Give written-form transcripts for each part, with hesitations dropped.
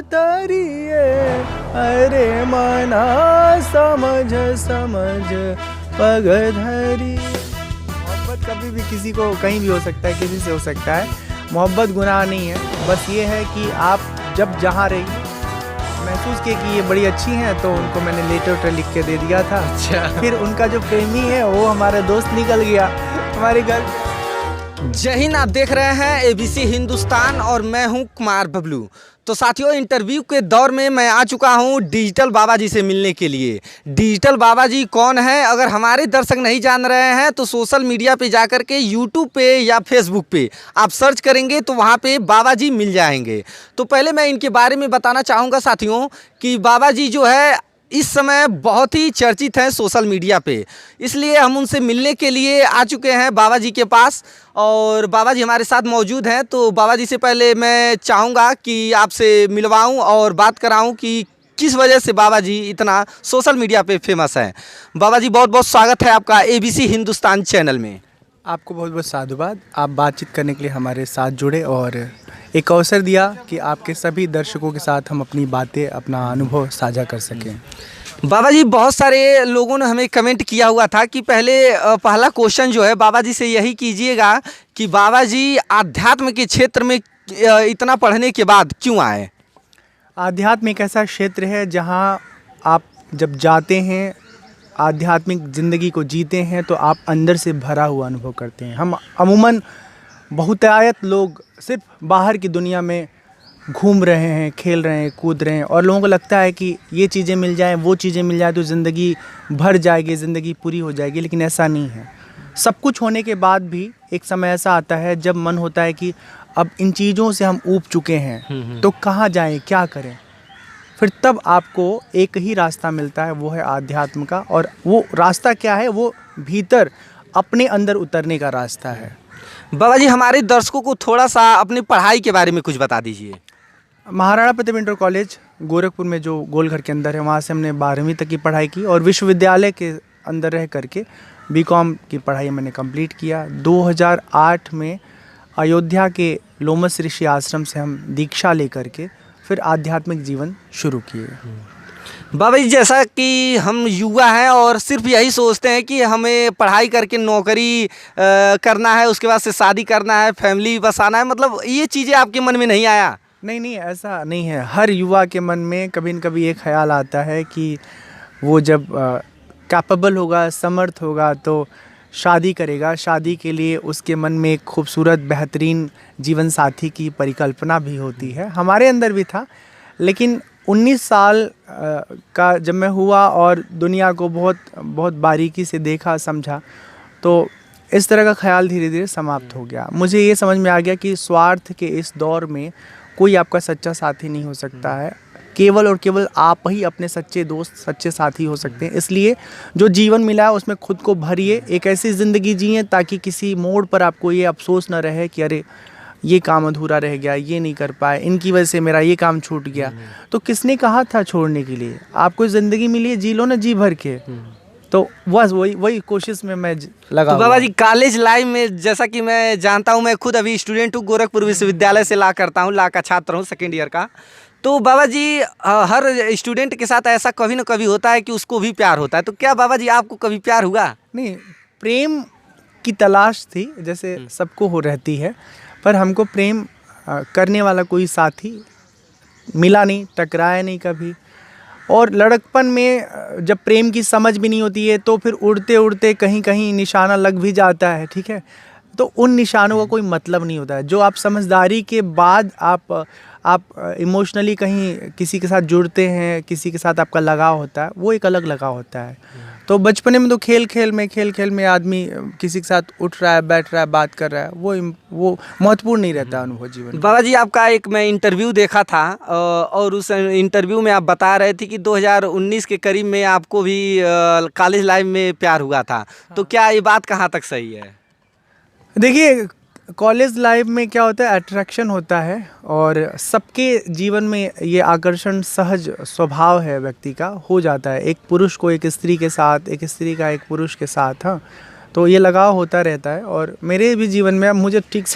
तरिए, अरे मना समझ समझ पग धरी। मोहब्बत कभी भी किसी को कहीं भी हो सकता है, किसी से हो सकता है। मोहब्बत गुनाह नहीं है, बस ये है कि आप जब जहाँ रही महसूस किए कि ये बड़ी अच्छी हैं तो उनको मैंने लेटर लिख के दे दिया था। अच्छा। फिर उनका जो प्रेमी है वो हमारा दोस्त निकल गया हमारे घर। जय हिंद, आप देख रहे हैं एबीसी हिंदुस्तान और मैं हूं कुमार बबलू। तो साथियों, इंटरव्यू के दौर में मैं आ चुका हूं डिजिटल बाबा जी से मिलने के लिए। डिजिटल बाबा जी कौन है, अगर हमारे दर्शक नहीं जान रहे हैं तो सोशल मीडिया पे जाकर के यूट्यूब पे या फेसबुक पे आप सर्च करेंगे तो वहां पे बाबा जी मिल जाएंगे। तो पहले मैं इनके बारे में बताना चाहूँगा साथियों कि बाबा जी जो है इस समय बहुत ही चर्चित हैं सोशल मीडिया पे, इसलिए हम उनसे मिलने के लिए आ चुके हैं बाबा जी के पास और बाबा जी हमारे साथ मौजूद हैं। तो बाबा जी से पहले मैं चाहूँगा कि आपसे मिलवाऊं और बात कराऊं कि किस वजह से बाबा जी इतना सोशल मीडिया पे फेमस हैं। बाबा जी बहुत बहुत स्वागत है आपका एबीसी हिंदुस्तान चैनल में। आपको बहुत बहुत साधुवाद, आप बातचीत करने के लिए हमारे साथ जुड़े और एक अवसर दिया कि आपके सभी दर्शकों के साथ हम अपनी बातें, अपना अनुभव साझा कर सकें। बाबा जी, बहुत सारे लोगों ने हमें कमेंट किया हुआ था कि पहला क्वेश्चन जो है बाबा जी से यही कीजिएगा कि बाबा जी आध्यात्म के क्षेत्र में इतना पढ़ने के बाद क्यों आए? आध्यात्म एक ऐसा क्षेत्र है जहां आप जब जाते हैं, आध्यात्मिक ज़िंदगी को जीते हैं तो आप अंदर से भरा हुआ अनुभव करते हैं। हम अमूमन बहुतायत लोग सिर्फ बाहर की दुनिया में घूम रहे हैं, खेल रहे हैं, कूद रहे हैं और लोगों को लगता है कि ये चीज़ें मिल जाएं, वो चीज़ें मिल जाए तो ज़िंदगी भर जाएगी, ज़िंदगी पूरी हो जाएगी, लेकिन ऐसा नहीं है। सब कुछ होने के बाद भी एक समय ऐसा आता है जब मन होता है कि अब इन चीज़ों से हम ऊब चुके हैं तो कहाँ जाएं, क्या करें। फिर तब आपको एक ही रास्ता मिलता है, वो है आध्यात्म का। और वो रास्ता क्या है? वो भीतर अपने अंदर उतरने का रास्ता है। बाबा जी, हमारे दर्शकों को थोड़ा सा अपनी पढ़ाई के बारे में कुछ बता दीजिए। महाराणा प्रताप इंटर कॉलेज गोरखपुर में जो गोलघर के अंदर है, वहाँ से हमने 12वीं तक की पढ़ाई की और विश्वविद्यालय के अंदर रह करके बीकॉम की पढ़ाई मैंने कंप्लीट किया। 2008 में अयोध्या के लोमस ऋषि आश्रम से हम दीक्षा लेकर के फिर आध्यात्मिक जीवन शुरू किए। बाबा जी, जैसा कि हम युवा हैं और सिर्फ यही सोचते हैं कि हमें पढ़ाई करके नौकरी करना है, उसके बाद से शादी करना है, फैमिली बसाना है, मतलब ये चीज़ें आपके मन में नहीं आया? नहीं, ऐसा नहीं है। हर युवा के मन में कभी न कभी एक ख्याल आता है कि वो जब कैपेबल होगा, समर्थ होगा तो शादी करेगा। शादी के लिए उसके मन में एक खूबसूरत बेहतरीन जीवन साथी की परिकल्पना भी होती है। हमारे अंदर भी था, लेकिन 19 साल का जब मैं हुआ और दुनिया को बहुत बहुत बारीकी से देखा, समझा, तो इस तरह का ख्याल धीरे धीरे समाप्त हो गया। मुझे ये समझ में आ गया कि स्वार्थ के इस दौर में कोई आपका सच्चा साथी नहीं हो सकता है। केवल और केवल आप ही अपने सच्चे दोस्त, सच्चे साथी हो सकते हैं। इसलिए जो जीवन मिला है उसमें खुद को भरिए, एक ऐसी ज़िंदगी जिए ताकि किसी मोड़ पर आपको ये अफसोस न रहे कि अरे ये काम अधूरा रह गया, ये नहीं कर पाए, इनकी वजह से मेरा ये काम छूट गया। तो किसने कहा था छोड़ने के लिए? आपको ज़िंदगी मिली है, जी लो ना जी भर के। तो बस वही कोशिश में मैं लगा। तो बाबा जी, कॉलेज लाइफ में जैसा कि मैं जानता हूँ, मैं खुद अभी स्टूडेंट हूँ, गोरखपुर विश्वविद्यालय से ला का छात्र हूँ, सेकेंड ईयर का। तो बाबा जी, हर स्टूडेंट के साथ ऐसा कभी ना कभी होता है कि उसको भी प्यार होता है। तो क्या बाबा जी आपको कभी प्यार हुआ? नहीं, प्रेम की तलाश थी जैसे सबको हो रहती है, पर हमको प्रेम करने वाला कोई साथी मिला नहीं, टकराया नहीं कभी। और लड़कपन में जब प्रेम की समझ भी नहीं होती है तो फिर उड़ते उड़ते कहीं कहीं निशाना लग भी जाता है, ठीक है। तो उन निशानों का कोई मतलब नहीं होता है। जो आप समझदारी के बाद आप इमोशनली कहीं किसी के साथ जुड़ते हैं, किसी के साथ आपका लगाव होता है, वो एक अलग लगाव होता है। तो बचपने में तो खेल खेल में आदमी किसी के साथ उठ रहा है, बैठ रहा है, बात कर रहा है, वो महत्वपूर्ण नहीं रहता अनुभव जीवन। बाबा जी, आपका एक मैं इंटरव्यू देखा था और उस इंटरव्यू में आप बता रहे थे कि 2019 के करीब में आपको भी कॉलेज लाइफ में प्यार हुआ था। तो क्या ये बात कहाँ तक सही है? देखिए, कॉलेज लाइफ में क्या होता है, अट्रैक्शन होता है और सबके जीवन में ये आकर्षण सहज स्वभाव है, व्यक्ति का हो जाता है। एक पुरुष को एक स्त्री के साथ, एक स्त्री का एक पुरुष के साथ, हाँ, तो ये लगाव होता रहता है। और मेरे भी जीवन में, अब मुझे ठीक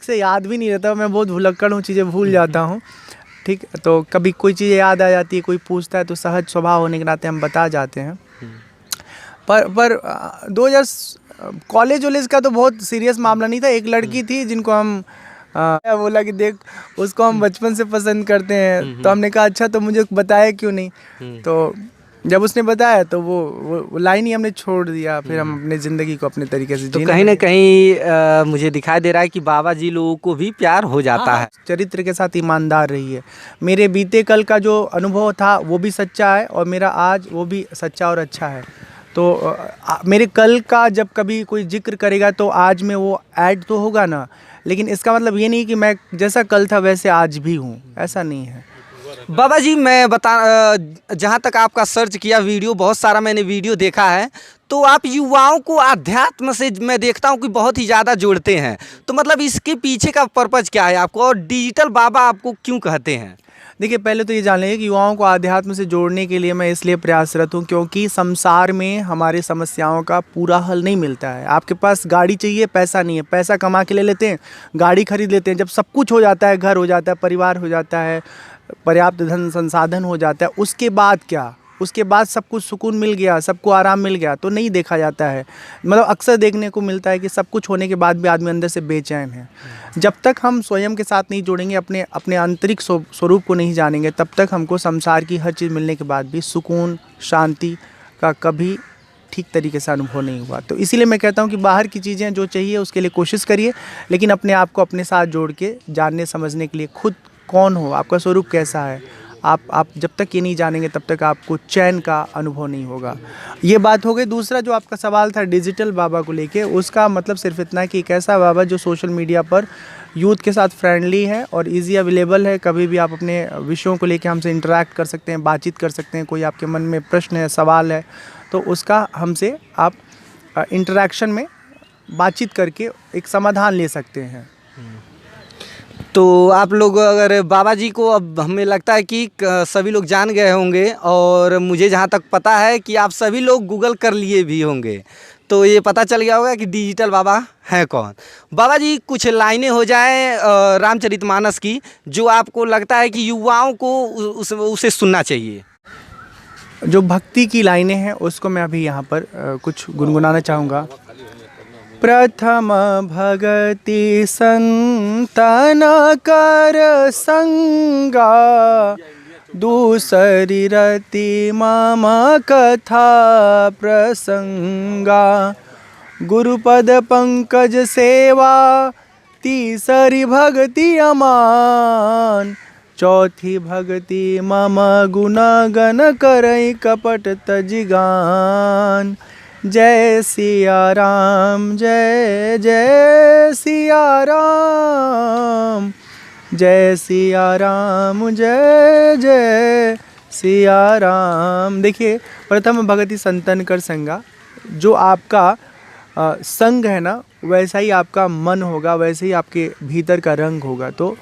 से याद भी नहीं रहता, मैं बहुत भुलक्कड़ हूँ, चीज़ें भूल जाता हूँ, ठीक, तो कभी कोई चीज़ याद आ जाती है, कोई पूछता है तो सहज स्वभाव होने के नाते हम बता जाते हैं। पर 2000 कॉलेज वॉलेज का तो बहुत सीरियस मामला नहीं था। एक लड़की थी जिनको हम बोला कि देख उसको हम बचपन से पसंद करते हैं, तो हमने कहा अच्छा तो मुझे बताया क्यों नहीं। तो जब उसने बताया तो वो लाइन ही हमने छोड़ दिया, फिर हम अपने ज़िंदगी को अपने तरीके से तो जीने कहीं ना लगे। कहीं मुझे दिखाई दे रहा है कि बाबा जी लोगों को भी प्यार हो जाता है। चरित्र के साथ ईमानदार रही है। मेरे बीते कल का जो अनुभव था वो भी सच्चा है और मेरा आज वो भी सच्चा और अच्छा है। तो मेरे कल का जब कभी कोई जिक्र करेगा तो आज में वो ऐड तो होगा ना, लेकिन इसका मतलब ये नहीं कि मैं जैसा कल था वैसे आज भी हूँ, ऐसा नहीं है। बाबा जी मैं जहाँ तक आपका सर्च किया वीडियो, बहुत सारा मैंने वीडियो देखा है, तो आप युवाओं को आध्यात्म से मैं देखता हूँ कि बहुत ही ज़्यादा जोड़ते हैं। तो मतलब इसके पीछे का पर्पज़ क्या है आपको, और डिजिटल बाबा आपको क्यों कहते हैं? देखिए, पहले तो ये जान लें कि युवाओं को आध्यात्म से जोड़ने के लिए मैं इसलिए प्रयासरत हूँ क्योंकि संसार में हमारे समस्याओं का पूरा हल नहीं मिलता है। आपके पास गाड़ी चाहिए, पैसा नहीं है, पैसा कमा के ले लेते हैं, गाड़ी खरीद लेते हैं। जब सब कुछ हो जाता है, घर हो जाता है, परिवार हो जाता है, पर्याप्त धन संसाधन हो जाता है, उसके बाद क्या? उसके बाद सब कुछ सुकून मिल गया, सबको आराम मिल गया, तो नहीं देखा जाता है। मतलब अक्सर देखने को मिलता है कि सब कुछ होने के बाद भी आदमी अंदर से बेचैन है। जब तक हम स्वयं के साथ नहीं जुड़ेंगे, अपने आंतरिक स्वरूप को नहीं जानेंगे, तब तक हमको संसार की हर चीज़ मिलने के बाद भी सुकून शांति का कभी ठीक तरीके से अनुभव नहीं हुआ। तो इसीलिए मैं कहता हूँ कि बाहर की चीज़ें जो चाहिए उसके लिए कोशिश करिए, लेकिन अपने आप को अपने साथ जोड़ के जानने समझने के लिए खुद कौन हो, आपका स्वरूप कैसा है, आप जब तक ये नहीं जानेंगे तब तक आपको चैन का अनुभव नहीं होगा। ये बात हो गई। दूसरा जो आपका सवाल था डिजिटल बाबा को लेके, उसका मतलब सिर्फ इतना है कि एक ऐसा बाबा जो सोशल मीडिया पर यूथ के साथ फ्रेंडली है और इजी अवेलेबल है। कभी भी आप अपने विषयों को लेके हमसे इंटरेक्ट कर सकते हैं, बातचीत कर सकते हैं। कोई आपके मन में प्रश्न है, सवाल है, तो उसका हमसे आप इंटरेक्शन में बातचीत करके एक समाधान ले सकते हैं। तो आप लोग अगर बाबा जी को, अब हमें लगता है कि सभी लोग जान गए होंगे, और मुझे जहाँ तक पता है कि आप सभी लोग गूगल कर लिए भी होंगे, तो ये पता चल गया होगा कि डिजिटल बाबा हैं कौन। बाबा जी कुछ लाइनें हो जाए रामचरितमानस की, जो आपको लगता है कि युवाओं को उसे सुनना चाहिए। जो भक्ति की लाइनें हैं उसको मैं अभी यहाँ पर कुछ गुनगुनाना चाहूँगा। प्रथम भगति संतन कर संगा, दूसरी रति मम कथा प्रसंगा, गुरुपद पंकज सेवा, तीसरी भक्ति अमान, चौथी भक्ति मम गुण गण करई कपट तजिगान। जय सिया राम, जय जय सिया राम, जय सिया राम, जय जय सिया राम। देखिए, प्रथम भगति संतन कर संगा, जो आपका संग है ना, वैसा ही आपका मन होगा, वैसे ही आपके भीतर का रंग होगा। तो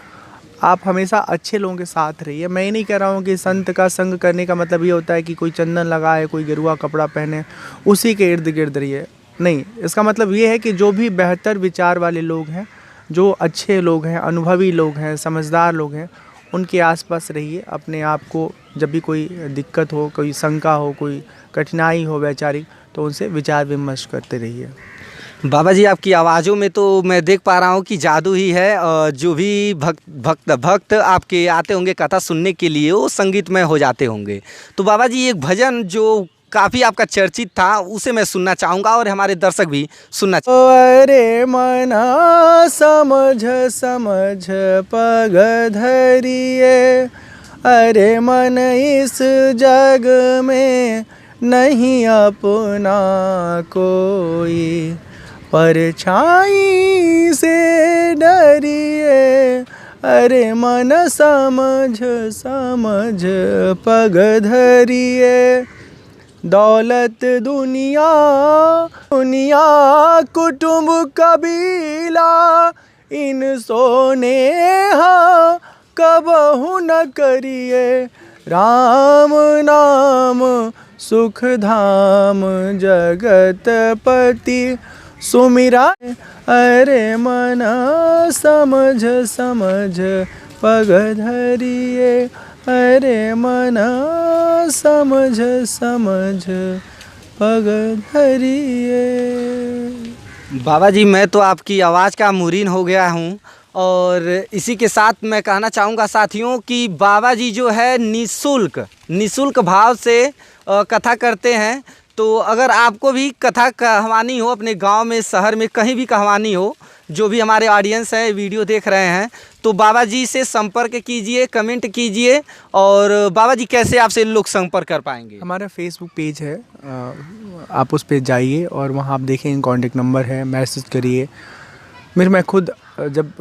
आप हमेशा अच्छे लोगों के साथ रहिए। मैं ये नहीं कह रहा हूँ कि संत का संग करने का मतलब ये होता है कि कोई चंदन लगाए, कोई गेरुआ कपड़ा पहने, उसी के इर्द गिर्द रहिए। नहीं, इसका मतलब ये है कि जो भी बेहतर विचार वाले लोग हैं, जो अच्छे लोग हैं, अनुभवी लोग हैं, समझदार लोग हैं, उनके आसपास रहिए। अपने आप को जब भी कोई दिक्कत हो, कोई शंका हो, कोई कठिनाई हो वैचारिक, तो उनसे विचार विमर्श करते रहिए। बाबा जी आपकी आवाज़ों में तो मैं देख पा रहा हूँ कि जादू ही है, और जो भी भक्त आपके आते होंगे कथा सुनने के लिए, वो संगीतमय हो जाते होंगे। तो बाबा जी एक भजन जो काफ़ी आपका चर्चित था, उसे मैं सुनना चाहूँगा और हमारे दर्शक भी सुनना चाहूँगा। अरे मना समझ समझ पग धरिए, अरे मन इस जग में नहीं अपना कोई, परछाई से डरिए, अरे मन समझ समझ पग धरिए। दौलत दुनिया दुनिया कुटुंब कबीला, इन सोने कबहु न करिए, राम नाम सुख धाम जगत पति, सुमिरा अरे मना समझ समझ पग धरिए, अरे मना समझ समझ पग धरिए। बाबा जी मैं तो आपकी आवाज़ का मुरीन हो गया हूँ और इसी के साथ मैं कहना चाहूँगा साथियों कि बाबा जी जो है निःशुल्क भाव से कथा करते हैं। तो अगर आपको भी कथा कहवानी हो अपने गांव में, शहर में, कहीं भी कहवानी हो, जो भी हमारे ऑडियंस है वीडियो देख रहे हैं, तो बाबा जी से संपर्क कीजिए, कमेंट कीजिए। और बाबा जी कैसे आपसे लोग संपर्क कर पाएंगे? हमारा फेसबुक पेज है, आप उस पे जाइए और वहाँ आप देखेंगे कॉन्टेक्ट नंबर है, मैसेज करिए। मैं खुद जब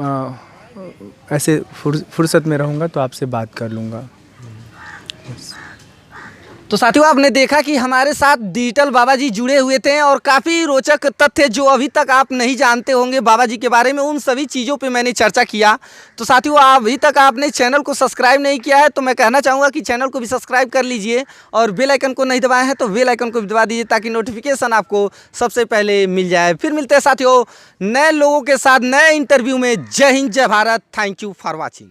ऐसे फुर्सत में रहूँगा तो आपसे बात कर लूँगा। तो साथियों आपने देखा कि हमारे साथ डिजिटल बाबा जी जुड़े हुए थे और काफ़ी रोचक तथ्य जो अभी तक आप नहीं जानते होंगे बाबा जी के बारे में, उन सभी चीज़ों पे मैंने चर्चा किया। तो साथियों अभी तक आपने चैनल को सब्सक्राइब नहीं किया है तो मैं कहना चाहूँगा कि चैनल को भी सब्सक्राइब कर लीजिए और बेल आइकन को नहीं दबाए हैं तो बेल आइकन को भी दबा दीजिए ताकि नोटिफिकेशन आपको सबसे पहले मिल जाए। फिर मिलते हैं साथियों नए लोगों के साथ नए इंटरव्यू में। जय हिंद, जय Bharat. Thank you for watching.